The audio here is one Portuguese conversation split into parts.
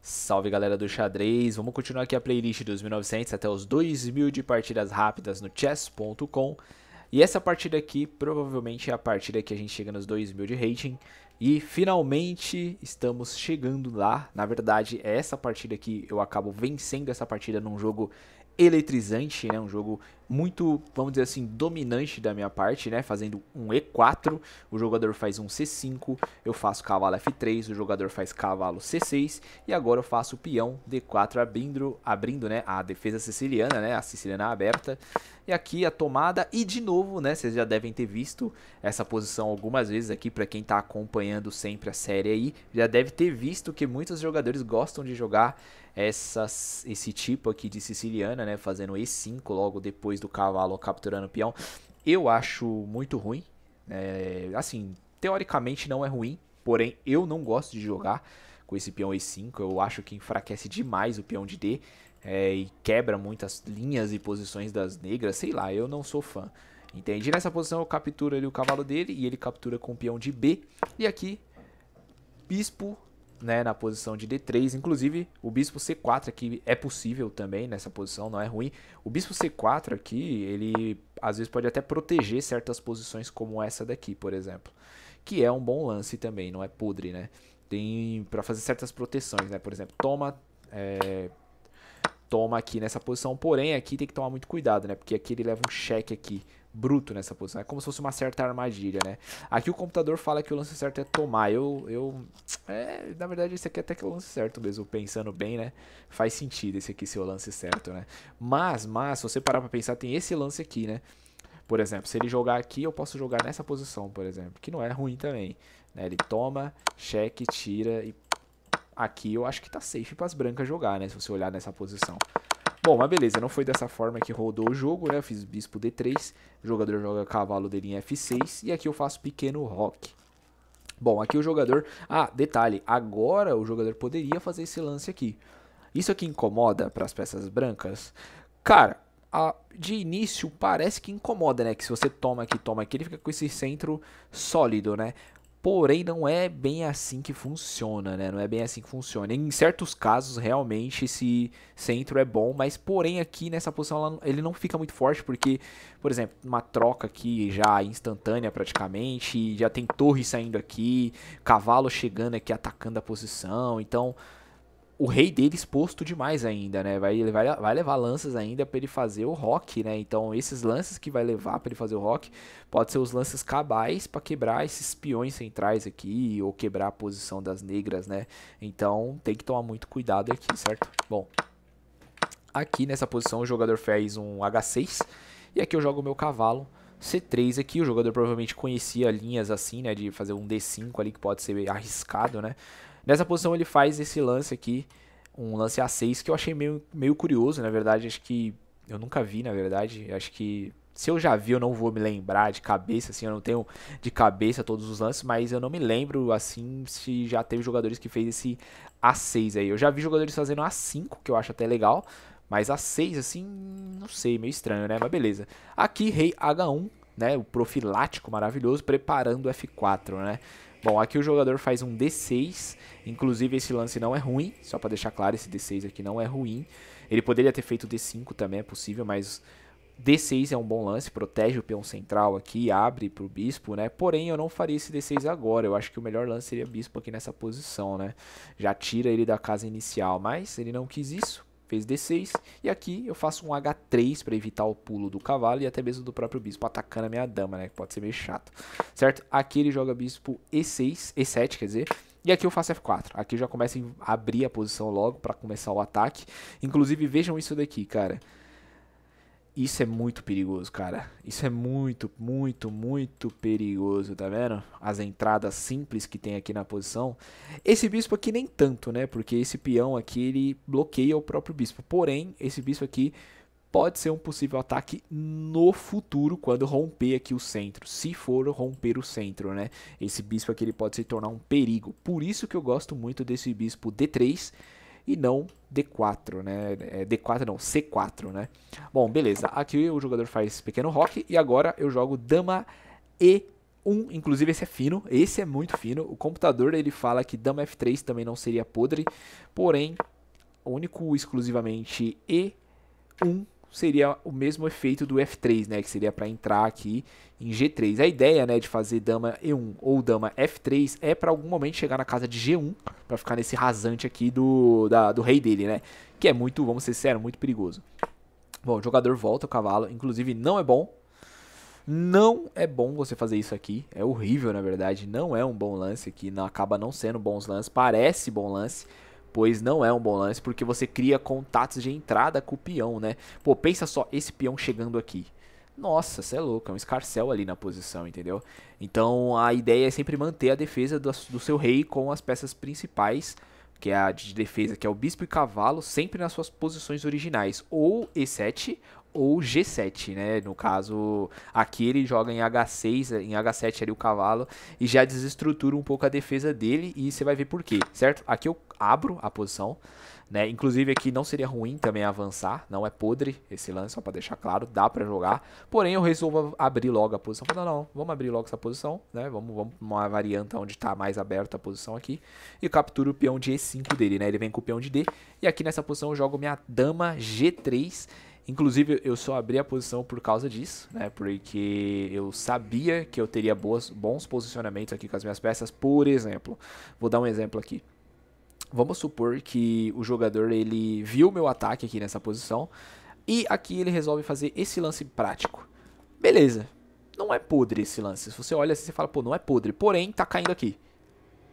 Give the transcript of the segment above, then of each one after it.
Salve galera do xadrez, vamos continuar aqui a playlist dos 1900 até os 2000 de partidas rápidas no chess.com. E essa partida aqui provavelmente é a partida que a gente chega nos 2000 de rating. E finalmente estamos chegando lá. Na verdade é essa partida que eu acabo vencendo essa partida num jogo eletrizante, né? Um jogo muito, vamos dizer assim, dominante da minha parte, né? Fazendo um E4, o jogador faz um C5, eu faço cavalo F3, o jogador faz cavalo C6 e agora eu faço peão D4 abrindo, né, a defesa siciliana, né, a siciliana aberta. E aqui a tomada e de novo, né, vocês já devem ter visto essa posição algumas vezes aqui para quem tá acompanhando sempre a série aí, já deve ter visto que muitos jogadores gostam de jogar esse tipo aqui de siciliana, né, fazendo E5 logo depois do cavalo capturando o peão. Eu acho muito ruim, assim, teoricamente não é ruim, porém eu não gosto de jogar com esse peão E5, eu acho que enfraquece demais o peão de D, e quebra muitas linhas e posições das negras, sei lá, eu não sou fã. Entende? Nessa posição eu capturo ali o cavalo dele e ele captura com o peão de B, e aqui bispo, né, na posição de D3, inclusive o bispo C4 aqui é possível também nessa posição, não é ruim. O bispo C4 aqui, ele às vezes pode até proteger certas posições como essa daqui, por exemplo, que é um bom lance também, não é podre, né? Tem para fazer certas proteções, né? Por exemplo, toma aqui nessa posição, porém aqui tem que tomar muito cuidado, né? Porque aqui ele leva um cheque aqui, bruto nessa posição, é como se fosse uma certa armadilha, né? Aqui o computador fala que o lance certo é tomar, na verdade esse aqui até que é o lance certo mesmo, pensando bem, né? Faz sentido esse aqui ser o lance certo, né? Mas, se você parar pra pensar, tem esse lance aqui, né? Por exemplo, se ele jogar aqui, eu posso jogar nessa posição, por exemplo, que não é ruim também, né? Ele toma, cheque, tira e aqui eu acho que tá safe para as brancas jogar, né? Se você olhar nessa posição. Bom, mas beleza, não foi dessa forma que rodou o jogo, né? Eu fiz bispo D3, o jogador joga cavalo dele em F6 e aqui eu faço pequeno roque. Bom, aqui o jogador... Ah, detalhe, agora o jogador poderia fazer esse lance aqui. Isso aqui incomoda para as peças brancas? Cara, de início parece que incomoda, né? Que se você toma aqui, ele fica com esse centro sólido, né? Porém, não é bem assim que funciona, né? Não é bem assim que funciona. Em certos casos, realmente, esse centro é bom, mas porém aqui nessa posição ele não fica muito forte, porque, por exemplo, uma troca aqui já instantânea praticamente, já tem torre saindo aqui, cavalo chegando aqui atacando a posição, então o rei dele exposto demais ainda, né? Vai levar lanças ainda para ele fazer o rock, né? Então esses lances que vai levar para ele fazer o rock pode ser os lances cabais para quebrar esses peões centrais aqui ou quebrar a posição das negras, né? Então tem que tomar muito cuidado aqui, certo? Bom, aqui nessa posição o jogador fez um H6 e aqui eu jogo o meu cavalo C3 aqui. O jogador provavelmente conhecia linhas assim, né? De fazer um D5 ali que pode ser arriscado, né? Nessa posição ele faz esse lance aqui, um lance A6 que eu achei meio curioso, na verdade, acho que eu nunca vi, na verdade, acho que se eu já vi eu não vou me lembrar de cabeça, assim, eu não tenho de cabeça todos os lances, mas eu não me lembro, assim, se já teve jogadores que fez esse A6 aí. Eu já vi jogadores fazendo A5, que eu acho até legal, mas A6, assim, não sei, meio estranho, né, mas beleza. Aqui, rei H1, né, o profilático maravilhoso, preparando o F4, né. Bom, aqui o jogador faz um D6, inclusive esse lance não é ruim, só para deixar claro, esse D6 aqui não é ruim. Ele poderia ter feito D5 também, é possível, mas D6 é um bom lance, protege o peão central aqui, abre para o bispo, né? Porém, eu não faria esse D6 agora, eu acho que o melhor lance seria bispo aqui nessa posição, né? Já tira ele da casa inicial, mas ele não quis isso. Fez D6, e aqui eu faço um H3 para evitar o pulo do cavalo e até mesmo do próprio bispo atacando a minha dama, né, que pode ser meio chato, certo? Aqui ele joga bispo E6, E7, quer dizer, e aqui eu faço F4. Aqui eu já começo a abrir a posição logo para começar o ataque. Inclusive, vejam isso daqui, cara. Isso é muito perigoso, cara. Isso é muito, muito, muito perigoso, tá vendo? As entradas simples que tem aqui na posição. Esse bispo aqui nem tanto, né? Porque esse peão aqui, ele bloqueia o próprio bispo. Porém, esse bispo aqui pode ser um possível ataque no futuro, quando romper aqui o centro. Se for romper o centro, né? Esse bispo aqui, ele pode se tornar um perigo. Por isso que eu gosto muito desse bispo D3 e não D4, né? D4 não, C4, né? Bom, beleza. Aqui o jogador faz pequeno roque e agora eu jogo dama E4. inclusive esse é fino, esse é muito fino. O computador ele fala que dama F3 também não seria podre, porém, único exclusivamente E1 seria o mesmo efeito do F3, né, que seria para entrar aqui em G3. A ideia, né, de fazer dama E1 ou dama F3 é para algum momento chegar na casa de G1, para ficar nesse rasante aqui do rei dele, né, que é muito, vamos ser sinceros, muito perigoso. Bom, o jogador volta o cavalo, inclusive não é bom. Não é bom você fazer isso aqui, é horrível na verdade, não é um bom lance aqui, não, acaba não sendo bons lances, parece bom lance, pois não é um bom lance, porque você cria contatos de entrada com o peão, né? Pô, pensa só, esse peão chegando aqui. Nossa, você é louco, é um escarcéu ali na posição, entendeu? Então a ideia é sempre manter a defesa do seu rei com as peças principais, que é a de defesa, que é o bispo e cavalo, sempre nas suas posições originais, ou E7 ou G7, né? No caso, aqui ele joga em H6, em H7 ali o cavalo, e já desestrutura um pouco a defesa dele, e você vai ver por quê, certo? Aqui eu abro a posição, né? Inclusive aqui não seria ruim também avançar, não é podre esse lance, só para deixar claro, dá para jogar. Porém eu resolvo abrir logo a posição. Não, vamos abrir logo essa posição, né? Vamos uma variante onde está mais aberta a posição aqui e captura o peão de E5 dele, né? Ele vem com o peão de D e aqui nessa posição eu jogo minha dama G3. Inclusive eu só abri a posição por causa disso, né? Porque eu sabia que eu teria bons posicionamentos aqui com as minhas peças. Por exemplo, vou dar um exemplo aqui. Vamos supor que o jogador ele viu meu ataque aqui nessa posição e aqui ele resolve fazer esse lance prático. Beleza, não é podre esse lance. Se você olha assim, você fala, pô, não é podre, porém tá caindo aqui.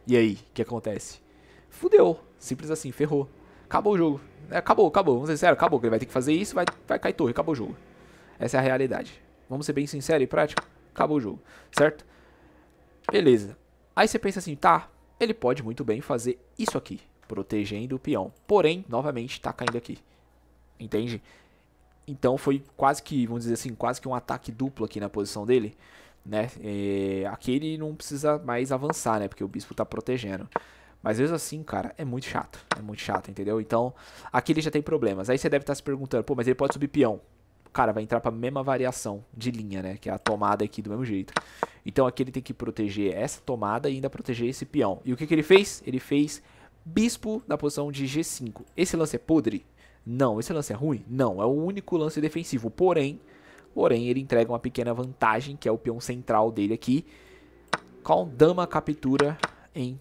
E aí, o que acontece? Fudeu, simples assim, ferrou. Acabou o jogo. Acabou, vamos ser sérios, acabou. Ele vai ter que fazer isso, vai cair torre, acabou o jogo. Essa é a realidade. Vamos ser bem sinceros e práticos, acabou o jogo, certo? Beleza. Aí você pensa assim, tá, ele pode muito bem fazer isso aqui, protegendo o peão. Porém, novamente, tá caindo aqui. Entende? Então foi quase que, vamos dizer assim, quase que um ataque duplo aqui na posição dele, né? Aqui ele não precisa mais avançar, né? Porque o bispo tá protegendo. Mas mesmo assim, cara, é muito chato, entendeu? Então, aqui ele já tem problemas. Aí você deve estar se perguntando, pô, mas ele pode subir peão. Cara, vai entrar pra mesma variação de linha, né? Que é a tomada aqui do mesmo jeito. Então aqui ele tem que proteger essa tomada e ainda proteger esse peão. E o que ele fez? Ele fez bispo na posição de G5. Esse lance é podre? Não. Esse lance é ruim? Não. É o único lance defensivo. Porém, ele entrega uma pequena vantagem, que é o peão central dele aqui, com dama captura em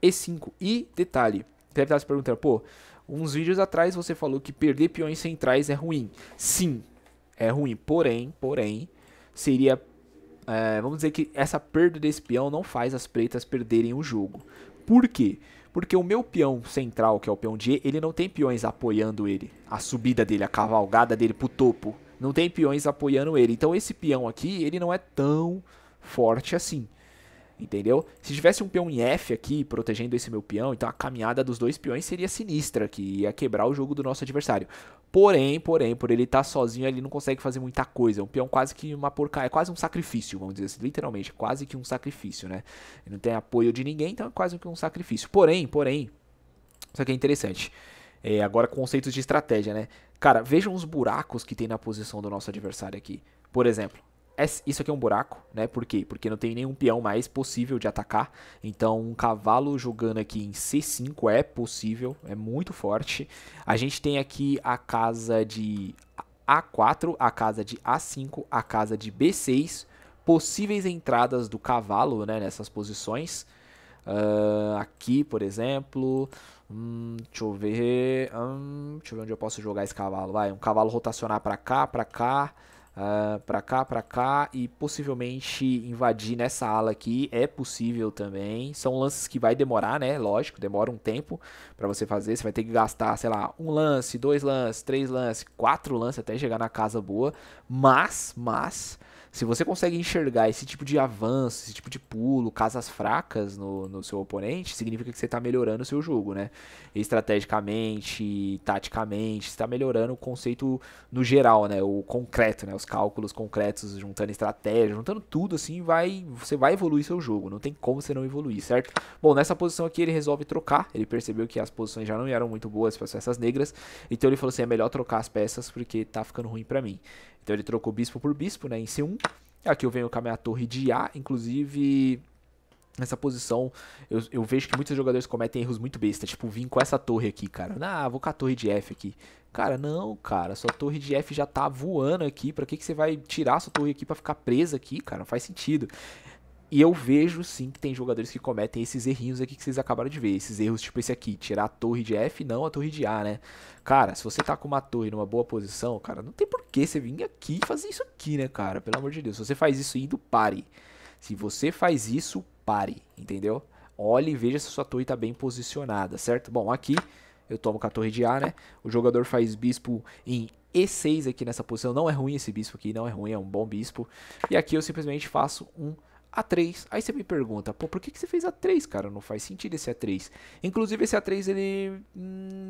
E5. E, detalhe, deve estar se perguntando, pô, uns vídeos atrás você falou que perder peões centrais é ruim. Sim, é ruim. Porém, seria... vamos dizer que essa perda desse peão não faz as pretas perderem o jogo. Por quê? Porque o meu peão central, que é o peão de E, ele não tem peões apoiando ele. A subida dele, a cavalgada dele pro topo. Não tem peões apoiando ele. Então esse peão aqui, ele não é tão forte assim. Entendeu? Se tivesse um peão em F aqui, protegendo esse meu peão, então a caminhada dos dois peões seria sinistra, que ia quebrar o jogo do nosso adversário. Porém, por ele estar sozinho, ele não consegue fazer muita coisa. É um peão quase que uma porcaria, é quase um sacrifício, vamos dizer assim, literalmente, quase que um sacrifício, né? Ele não tem apoio de ninguém, então é quase que um sacrifício. Porém, isso aqui é interessante. Agora conceitos de estratégia, né? Cara, vejam os buracos que tem na posição do nosso adversário aqui. Por exemplo, isso aqui é um buraco, né? Por quê? Porque não tem nenhum peão mais possível de atacar. Então, um cavalo jogando aqui em C5 é possível, é muito forte. A gente tem aqui a casa de A4, a casa de A5, a casa de B6. Possíveis entradas do cavalo, né? Nessas posições. Aqui, por exemplo... deixa eu ver onde eu posso jogar esse cavalo. Vai, um cavalo rotacionar pra cá, pra cá e possivelmente invadir nessa ala aqui é possível também. São lances que vai demorar, né? Lógico, demora um tempo pra você fazer. Você vai ter que gastar, sei lá, 1 lance, 2 lances, 3 lances, 4 lances até chegar na casa boa. Mas se você consegue enxergar esse tipo de avanço, esse tipo de pulo, casas fracas no seu oponente, significa que você está melhorando o seu jogo, né? Estrategicamente, taticamente, você está melhorando o conceito no geral, né? O concreto, né? Os cálculos concretos, juntando estratégia, juntando tudo assim, você vai evoluir seu jogo. Não tem como você não evoluir, certo? Bom, nessa posição aqui ele resolve trocar. Ele percebeu que as posições já não eram muito boas para as peças negras. Então ele falou assim, é melhor trocar as peças porque tá ficando ruim para mim. Então ele trocou bispo por bispo, né, em C1. Aqui eu venho com a minha torre de A, inclusive... Nessa posição, eu vejo que muitos jogadores cometem erros muito besta. Tipo, vim com essa torre aqui, cara. Ah, vou com a torre de F aqui. Cara, não, cara. Sua torre de F já tá voando aqui. Pra que você vai tirar sua torre aqui pra ficar presa aqui, cara? Não faz sentido. E eu vejo, sim, que tem jogadores que cometem esses errinhos aqui que vocês acabaram de ver. Esses erros tipo esse aqui. Tirar a torre de F, não a torre de A, né? Cara, se você tá com uma torre numa boa posição, cara, não tem por que você vir aqui e fazer isso aqui, né, cara? Pelo amor de Deus. Se você faz isso indo, pare. Se você faz isso, pare, entendeu? Olhe e veja se a sua torre tá bem posicionada, certo? Bom, aqui eu tomo com a torre de A, né? O jogador faz bispo em E6 aqui nessa posição. Não é ruim esse bispo aqui, não é ruim, é um bom bispo. E aqui eu simplesmente faço um A3. Aí você me pergunta, pô, por que você fez A3, cara? Não faz sentido esse A3. Inclusive esse A3, ele,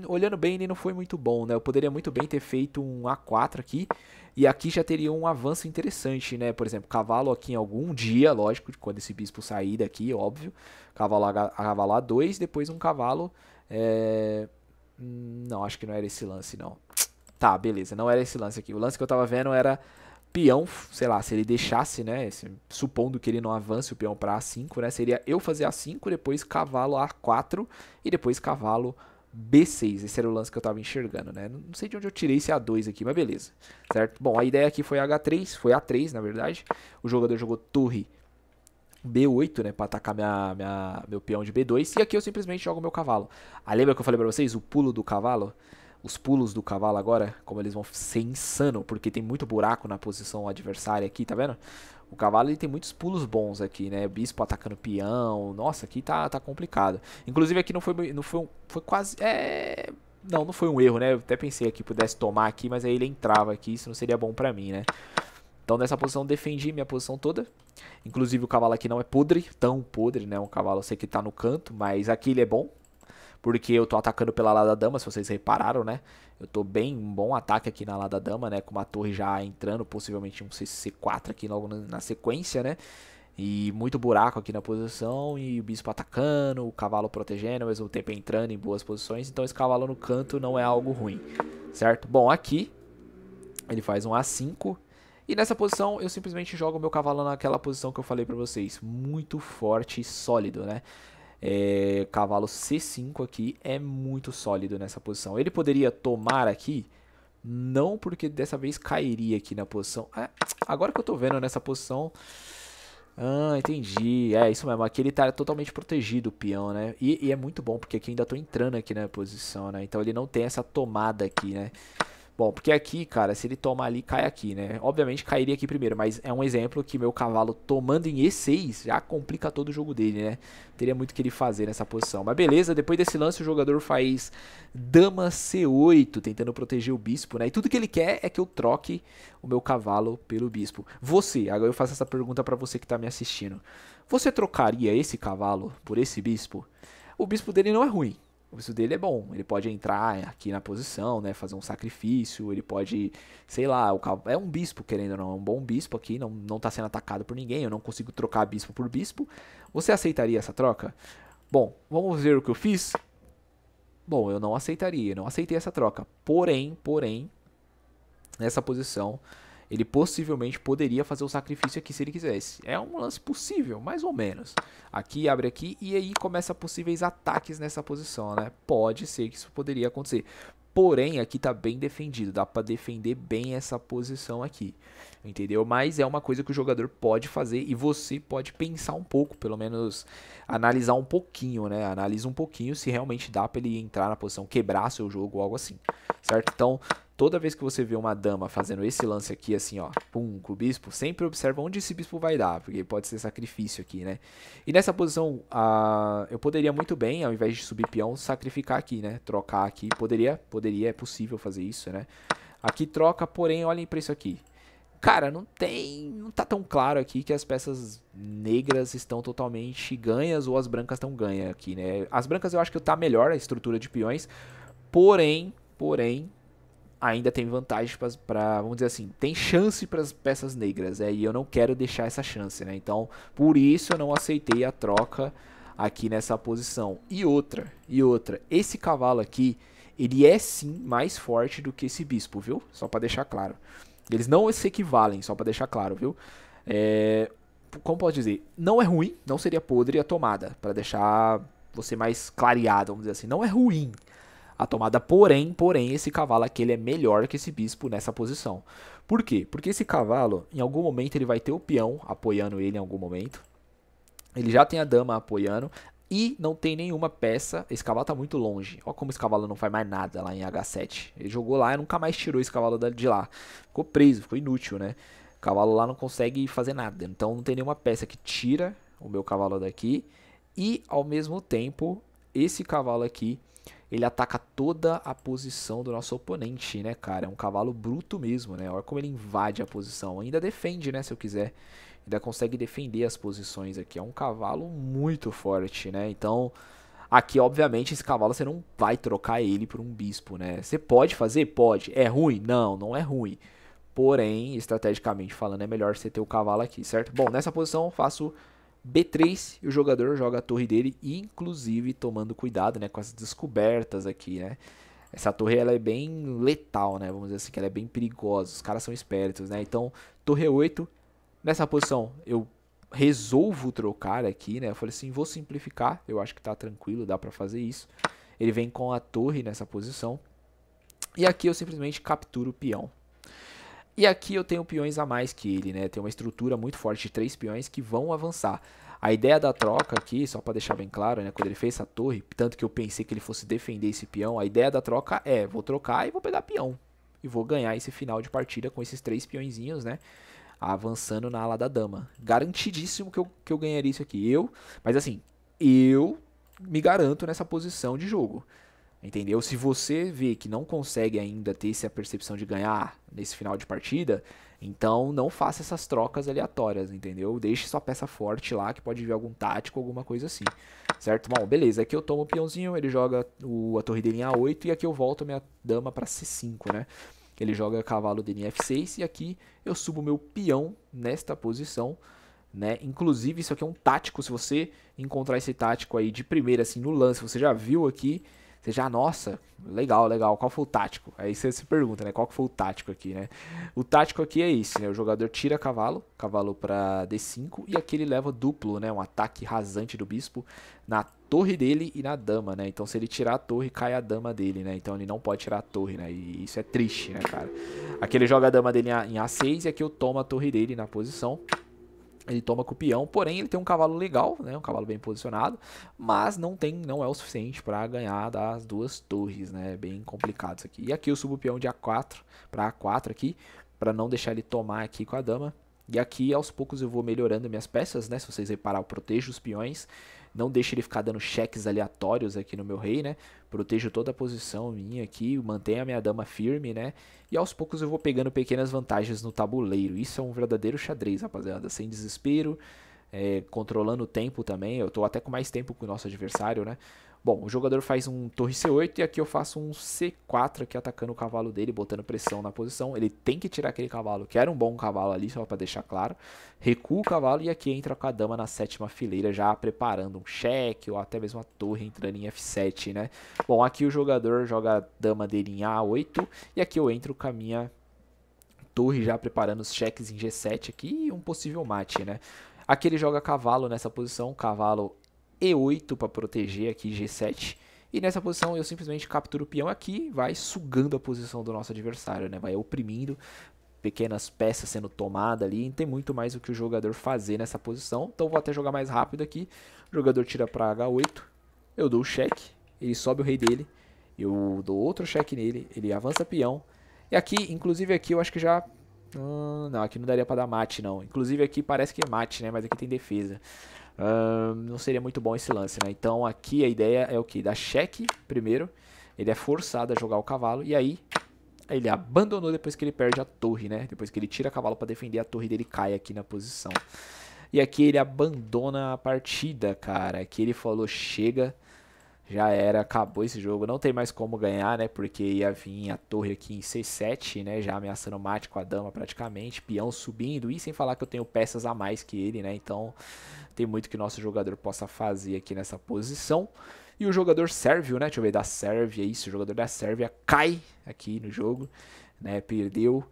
olhando bem, ele não foi muito bom, né? Eu poderia muito bem ter feito um A4 aqui. E aqui já teria um avanço interessante, né? Por exemplo, cavalo aqui em algum dia, lógico, quando esse bispo sair daqui, óbvio. Cavalo A2, depois um cavalo... Não, acho que não era esse lance, não. Tá, beleza, não era esse lance aqui. O lance que eu tava vendo era peão, sei lá, se ele deixasse, né? Supondo que ele não avance o peão pra A5, né? Seria eu fazer A5, depois cavalo A4 e depois cavalo B6, esse era o lance que eu tava enxergando, né? Não sei de onde eu tirei esse A2 aqui, mas beleza, certo? Bom, a ideia aqui foi H3, foi A3, na verdade. O jogador jogou torre B8, né, pra atacar meu peão de B2. E aqui eu simplesmente jogo meu cavalo. Ah, lembra que eu falei pra vocês, o pulo do cavalo? Os pulos do cavalo agora, como eles vão ser insano, porque tem muito buraco na posição adversária aqui, tá vendo? O cavalo ele tem muitos pulos bons aqui, né? Bispo atacando peão. Nossa, aqui tá complicado. Inclusive aqui foi quase... Não foi um erro, né? Eu até pensei que pudesse tomar aqui, mas aí ele entrava aqui. Isso não seria bom pra mim, né? Então nessa posição defendi minha posição toda. Inclusive o cavalo aqui não é podre, tão podre, né? Um cavalo eu sei que tá no canto, mas aqui ele é bom. Porque eu tô atacando pela ala da dama, se vocês repararam, né? Eu tô bem, um bom ataque aqui na ala da dama, né? Com uma torre já entrando, possivelmente um C4 aqui logo na sequência, né? E muito buraco aqui na posição, e o bispo atacando, o cavalo protegendo, ao mesmo tempo entrando em boas posições. Então esse cavalo no canto não é algo ruim, certo? Bom, aqui ele faz um A5. E nessa posição eu simplesmente jogo o meu cavalo naquela posição que eu falei pra vocês. Muito forte e sólido, né? Cavalo C5 aqui é muito sólido nessa posição. Ele poderia tomar aqui, não, porque dessa vez cairia aqui na posição. Agora que eu tô vendo nessa posição... entendi. Isso mesmo. Aqui ele tá totalmente protegido, o peão, né? E é muito bom, porque aqui eu ainda tô entrando aqui na posição, né? Então ele não tem essa tomada aqui, né? Bom, porque aqui, cara, se ele tomar ali, cai aqui, né? Obviamente cairia aqui primeiro, mas é um exemplo que meu cavalo tomando em E6 já complica todo o jogo dele, né? Teria muito o que ele fazer nessa posição. Mas beleza, depois desse lance o jogador faz dama C8, tentando proteger o bispo, né? E tudo que ele quer é que eu troque o meu cavalo pelo bispo. Agora eu faço essa pergunta pra você que tá me assistindo. Você trocaria esse cavalo por esse bispo? O bispo dele não é ruim. O bispo dele é bom, ele pode entrar aqui na posição, né, fazer um sacrifício, ele pode, sei lá, é um bispo, querendo ou não, é um bom bispo aqui, não tá sendo atacado por ninguém, eu não consigo trocar bispo por bispo. Você aceitaria essa troca? Bom, vamos ver o que eu fiz? Bom, eu não aceitaria, não aceitei essa troca, porém, nessa posição... Ele possivelmente poderia fazer o sacrifício aqui se ele quisesse. É um lance possível, mais ou menos. Aqui, abre aqui e aí começa possíveis ataques nessa posição, né? Pode ser que isso poderia acontecer. Porém, aqui tá bem defendido. Dá pra defender bem essa posição aqui. Entendeu? Mas é uma coisa que o jogador pode fazer e você pode pensar um pouco, pelo menos analisar um pouquinho, né? Analisa um pouquinho se realmente dá pra ele entrar na posição, quebrar seu jogo ou algo assim, certo? Então, toda vez que você vê uma dama fazendo esse lance aqui, assim, ó, pum, com o bispo, sempre observa onde esse bispo vai dar, porque pode ser sacrifício aqui, né? E nessa posição, eu poderia muito bem, ao invés de subir peão, sacrificar aqui, né? Trocar aqui, poderia, é possível fazer isso, né? Aqui troca, porém, olhem pra isso aqui. Cara, não tá tão claro aqui que as peças negras estão totalmente ganhas ou as brancas estão ganhas aqui, né? As brancas eu acho que tá melhor a estrutura de peões, porém, ainda tem vantagem para, vamos dizer assim, tem chance para as peças negras, e eu não quero deixar essa chance, né? Então, por isso eu não aceitei a troca aqui nessa posição. E outra, esse cavalo aqui, ele é sim mais forte do que esse bispo, viu? Só para deixar claro. Eles não se equivalem, só pra deixar claro, viu? Como pode dizer? Não é ruim, não seria podre a tomada, para deixar você mais clareado, vamos dizer assim. Não é ruim a tomada, porém, esse cavalo aqui ele é melhor que esse bispo nessa posição. Por quê? Porque esse cavalo, em algum momento, ele vai ter o peão apoiando ele em algum momento. Ele já tem a dama apoiando. E não tem nenhuma peça. Esse cavalo tá muito longe. Olha como esse cavalo não faz mais nada lá em H7. Ele jogou lá e nunca mais tirou esse cavalo de lá. Ficou preso, ficou inútil, né? O cavalo lá não consegue fazer nada. Então não tem nenhuma peça que tira o meu cavalo daqui. E ao mesmo tempo, esse cavalo aqui, ele ataca toda a posição do nosso oponente, né, cara? É um cavalo bruto mesmo, né? Olha como ele invade a posição. Ainda defende, né, se eu quiser. Ainda consegue defender as posições aqui. É um cavalo muito forte, né? Então, aqui, obviamente, esse cavalo você não vai trocar ele por um bispo, né? Você pode fazer? Pode. É ruim? Não, não é ruim. Porém, estrategicamente falando, é melhor você ter o cavalo aqui, certo? Bom, nessa posição eu faço B3 e o jogador joga a torre dele, inclusive tomando cuidado, né, com as descobertas aqui, né? Essa torre ela é bem letal, né? Vamos dizer assim, que ela é bem perigosa. Os caras são espertos, né? Então, torre 8. Nessa posição, eu resolvo trocar aqui, né? Eu falei assim, vou simplificar. Eu acho que tá tranquilo, dá pra fazer isso. Ele vem com a torre nessa posição. E aqui eu simplesmente capturo o peão. E aqui eu tenho peões a mais que ele, né? Tem uma estrutura muito forte de 3 peões que vão avançar. A ideia da troca aqui, só para deixar bem claro, né? Quando ele fez essa torre, tanto que eu pensei que ele fosse defender esse peão, a ideia da troca é, vou trocar e vou pegar peão. E vou ganhar esse final de partida com esses 3 peõezinhos, né? Avançando na ala da dama. Garantidíssimo que eu ganharia isso aqui. Mas assim, eu me garanto nessa posição de jogo. Entendeu? Se você vê que não consegue ainda ter essa percepção de ganhar nesse final de partida, então não faça essas trocas aleatórias, entendeu? Deixe sua peça forte lá, que pode vir algum tático, alguma coisa assim. Certo? Bom, beleza. Aqui eu tomo o peãozinho, ele joga a torre dele em A8 e aqui eu volto a minha dama para C5, né? Ele joga cavalo dele em F6 e aqui eu subo meu peão nesta posição, né? Inclusive isso aqui é um tático, se você encontrar esse tático aí de primeira assim no lance, você já viu aqui, você já, nossa, legal, legal, qual foi o tático? Aí você se pergunta, né, qual que foi o tático aqui, né? O tático aqui é esse, né, o jogador tira cavalo para D5 e aqui ele leva duplo, né, um ataque rasante do bispo na torre dele e na dama, né? Então se ele tirar a torre, cai a dama dele, né? Então ele não pode tirar a torre, né? E isso é triste, né, cara? Aqui ele joga a dama dele em A6 e aqui eu tomo a torre dele na posição. Ele toma com o peão, porém ele tem um cavalo legal, né, um cavalo bem posicionado, mas não é o suficiente para ganhar das duas torres, né, bem complicado isso aqui. E aqui eu subo o peão de A4 para A4 aqui, para não deixar ele tomar aqui com a dama. E aqui aos poucos eu vou melhorando minhas peças, né, se vocês reparar eu protejo os peões, não deixo ele ficar dando cheques aleatórios aqui no meu rei, né, protejo toda a posição minha aqui, mantenho a minha dama firme, né, e aos poucos eu vou pegando pequenas vantagens no tabuleiro. Isso é um verdadeiro xadrez, rapaziada. Sem desespero, controlando o tempo também. Eu tô até com mais tempo que o nosso adversário, né? Bom, o jogador faz um torre C8 e aqui eu faço um C4 aqui atacando o cavalo dele, botando pressão na posição. Ele tem que tirar aquele cavalo, que era um bom cavalo ali, só para deixar claro. Recua o cavalo e aqui entra com a dama na 7ª fileira, já preparando um cheque ou até mesmo a torre entrando em F7, né? Bom, aqui o jogador joga a dama dele em A8 e aqui eu entro com a minha torre já preparando os cheques em G7 aqui e um possível mate, né? Aqui ele joga cavalo nessa posição, cavalo E8 para proteger aqui G7. E nessa posição eu simplesmente capturo o peão aqui, vai sugando a posição do nosso adversário, né? Vai oprimindo, pequenas peças sendo tomadas ali. Não tem muito mais o que o jogador fazer nessa posição. Então vou até jogar mais rápido aqui. O jogador tira para H8, eu dou o cheque, ele sobe o rei dele, eu dou outro cheque nele, ele avança peão. E aqui, inclusive aqui eu acho que já... não, aqui não daria pra dar mate não. Inclusive aqui parece que é mate, né? Mas aqui tem defesa. Não seria muito bom esse lance, né? Então aqui a ideia é o que? Dar cheque primeiro. Ele é forçado a jogar o cavalo. E aí ele abandonou depois que ele perde a torre, né? Depois que ele tira o cavalo pra defender, a torre dele cai aqui na posição. E aqui ele abandona a partida, cara. Aqui ele falou, chega... Já era, acabou esse jogo, não tem mais como ganhar, né, porque ia vir a torre aqui em C7, né, já ameaçando o mate com a dama praticamente, peão subindo, e sem falar que eu tenho peças a mais que ele, né, então tem muito que nosso jogador possa fazer aqui nessa posição. E o jogador sérvio, né, deixa eu ver, da Sérvia, isso, o jogador da Sérvia cai aqui no jogo, né, perdeu.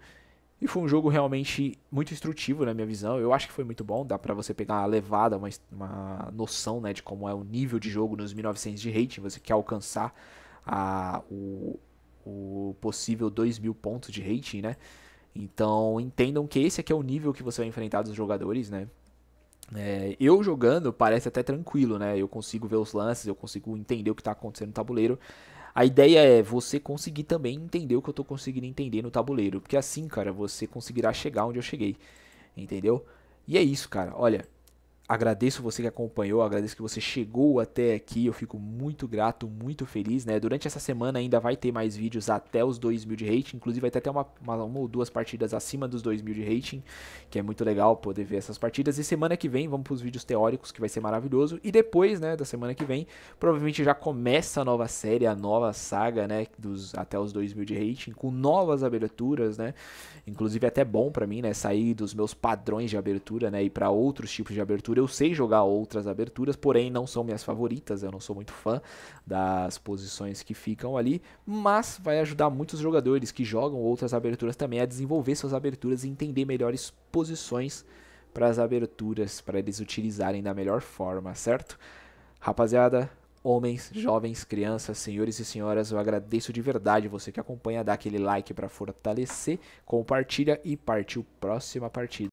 E foi um jogo realmente muito instrutivo na minha visão. Eu acho que foi muito bom. Dá pra você pegar uma levada, uma noção, né, de como é o nível de jogo nos 1900 de rating. Você quer alcançar o possível 2000 pontos de rating, né? Então entendam que esse aqui é o nível que você vai enfrentar dos jogadores, né? Eu jogando parece até tranquilo, né? Eu consigo ver os lances, eu consigo entender o que está acontecendo no tabuleiro. A ideia é você conseguir também entender o que eu tô conseguindo entender no tabuleiro. Porque assim, cara, você conseguirá chegar onde eu cheguei. Entendeu? E é isso, cara. Olha, agradeço você que acompanhou, agradeço que você chegou até aqui, eu fico muito grato, muito feliz, né? Durante essa semana ainda vai ter mais vídeos até os 2000 de rating, inclusive vai ter até uma ou duas partidas acima dos 2000 de rating, que é muito legal poder ver essas partidas. E semana que vem vamos para os vídeos teóricos, que vai ser maravilhoso. E depois, né, da semana que vem, provavelmente já começa a nova série, a nova saga, né, até os 2000 de rating, com novas aberturas, né? Inclusive é até bom pra mim, né, sair dos meus padrões de abertura, né, e para outros tipos de abertura. Eu sei jogar outras aberturas, porém não são minhas favoritas, eu não sou muito fã das posições que ficam ali, mas vai ajudar muitos jogadores que jogam outras aberturas também a desenvolver suas aberturas e entender melhores posições para as aberturas, para eles utilizarem da melhor forma, certo? Rapaziada, homens, jovens, crianças, senhores e senhoras, eu agradeço de verdade você que acompanha, dá aquele like para fortalecer, compartilha e partiu próxima partida.